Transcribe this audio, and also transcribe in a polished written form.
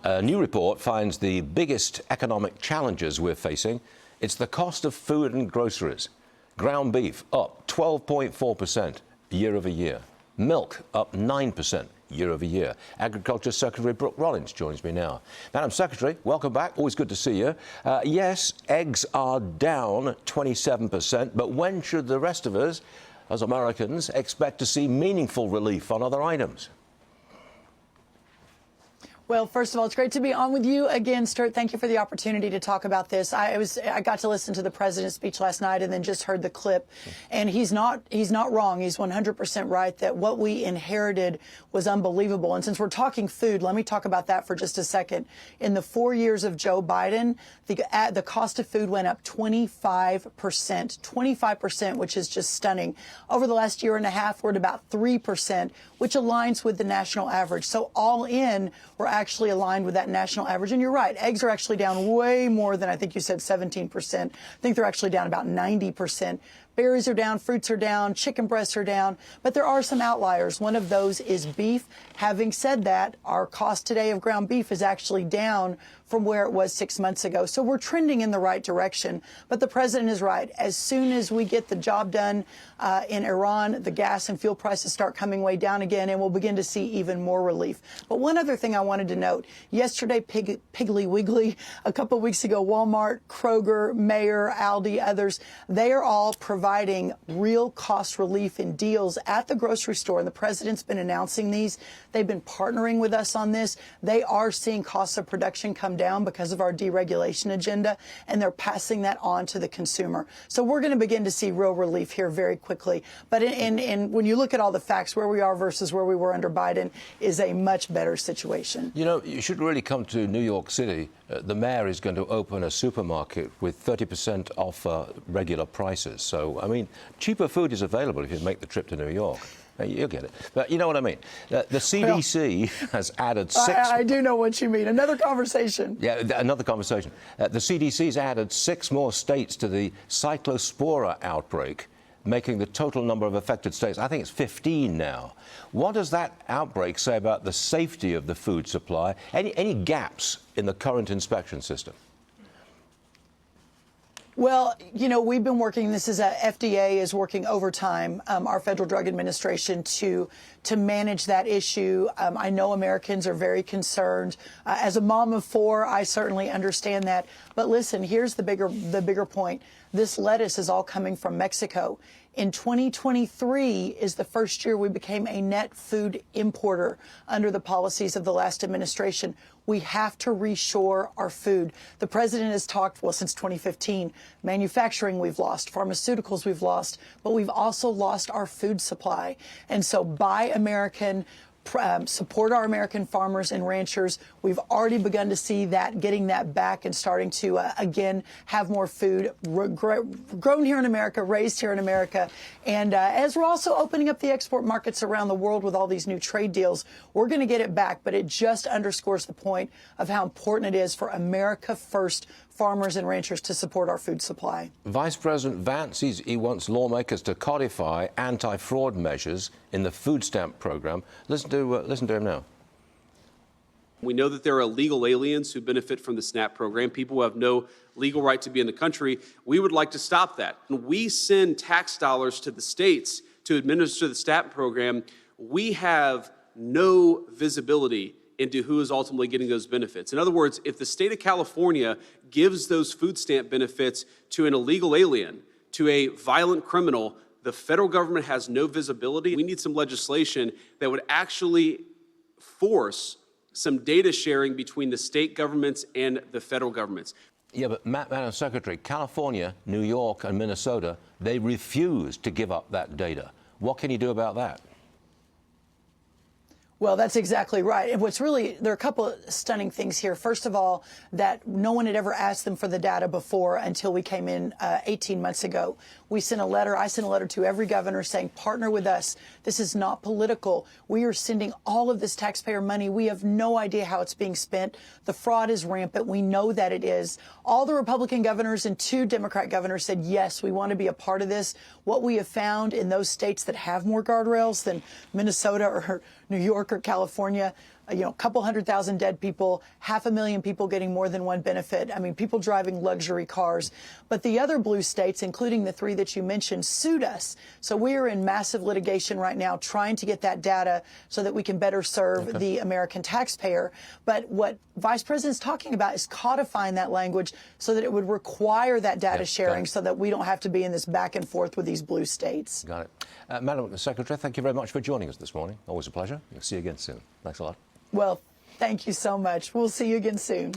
A new report finds the biggest economic challenges we're facing. It's the cost of food and groceries. Ground beef up 12.4% year over year. Milk up 9% year over year. Agriculture Secretary Brooke Rollins joins me now. Madam Secretary, welcome back. Always good to see you. Yes, eggs are down 27%, but when should the rest of us, as Americans, expect to see meaningful relief on other items? Well, first of all, it's great to be on with you again, Stuart. Thank you for the opportunity to talk about this. I got to listen to the president's speech last night and then just heard the clip. And he's not wrong. He's 100% right that what we inherited was unbelievable. And since we're talking food, let me talk about that for just a second. In the 4 years of Joe Biden, the cost of food went up 25%, which is just stunning. Over the last year and a half, we're at about 3%, which aligns with the national average. So all in, we're actually aligned with that national average. And you're right, eggs are actually down way more than I think you said 17%. I think they're actually down about 90%. Berries are down, fruits are down, chicken breasts are down, but there are some outliers. One of those is beef. Having said that, our cost today of ground beef is actually down from where it was 6 months ago. So we're trending in the right direction. But the president is right. As soon as we get the job done in Iran, the gas and fuel prices start coming way down again, and we'll begin to see even more relief. But one other thing I wanted to note, yesterday, Piggly Wiggly, a couple of weeks ago, Walmart, Kroger, Mayer, Aldi, others, they are all providing real cost relief in deals at the grocery store. And the president's been announcing these. They've been partnering with us on this. They are seeing costs of production come down because of our deregulation agenda, and they're passing that on to the consumer. So we're going to begin to see real relief here very quickly. But when you look at all the facts, where we are versus where we were under Biden is a much better situation. You know, you should really come to New York City. The mayor is going to open a supermarket with 30% off regular prices. So, I mean, cheaper food is available if you make the trip to New York. You'll get it. But you know what I mean. The CDC has added six... I do know what you mean. Another conversation. Yeah, another conversation. The CDC's added 6 more states to the cyclospora outbreak, making the total number of affected states, I think it's 15 now. What does that outbreak say about the safety of the food supply? Any gaps in the current inspection system? Well, you know, we've been working, FDA is working overtime, our Federal Drug Administration, to manage that issue. I know Americans are very concerned. As a mom of 4, I certainly understand that. But listen, here's the bigger point. This lettuce is all coming from Mexico. In 2023 is the first year we became a net food importer under the policies of the last administration. We have to reshore our food. The president has talked, well, since 2015, manufacturing we've lost, pharmaceuticals we've lost, but we've also lost our food supply. And so buy American, support our American farmers and ranchers. We've already begun to see that, getting that back and starting to, again, have more food grown here in America, raised here in America. And as we're also opening up the export markets around the world with all these new trade deals, we're going to get it back. But it just underscores the point of how important it is for America first farmers and ranchers to support our food supply. Vice President Vance, he wants lawmakers to codify anti-fraud measures in the food stamp program. Listen to him now. We know that there are illegal aliens who benefit from the SNAP program, people who have no legal right to be in the country. We would like to stop that. When we send tax dollars to the states to administer the SNAP program, we have no visibility into who is ultimately getting those benefits. In other words, if the state of California gives those food stamp benefits to an illegal alien, to a violent criminal, the federal government has no visibility. We need some legislation that would actually force some data sharing between the state governments and the federal governments. Yeah, but Madam Secretary, California, New York, and Minnesota, they refuse to give up that data. What can you do about that? Well, that's exactly right. And there are a couple of stunning things here. First of all, that no one had ever asked them for the data before until we came in 18 months ago. I sent a letter to every governor saying, partner with us. This is not political. We are sending all of this taxpayer money. We have no idea how it's being spent. The fraud is rampant. We know that it is. All the Republican governors and 2 Democrat governors said, yes, we want to be a part of this. What we have found in those states that have more guardrails than Minnesota or New York or California, a couple 100,000 dead people, 500,000 people getting more than one benefit. I mean, people driving luxury cars. But the other blue states, including the 3 that you mentioned, sued us. So we are in massive litigation right now trying to get that data so that we can better serve the American taxpayer. But what Vice President's talking about is codifying that language so that it would require that data sharing so that we don't have to be in this back and forth with these blue states. Got it. Madam Secretary, thank you very much for joining us this morning. Always a pleasure. We'll see you again soon. Thanks a lot. Well, thank you so much. We'll see you again soon.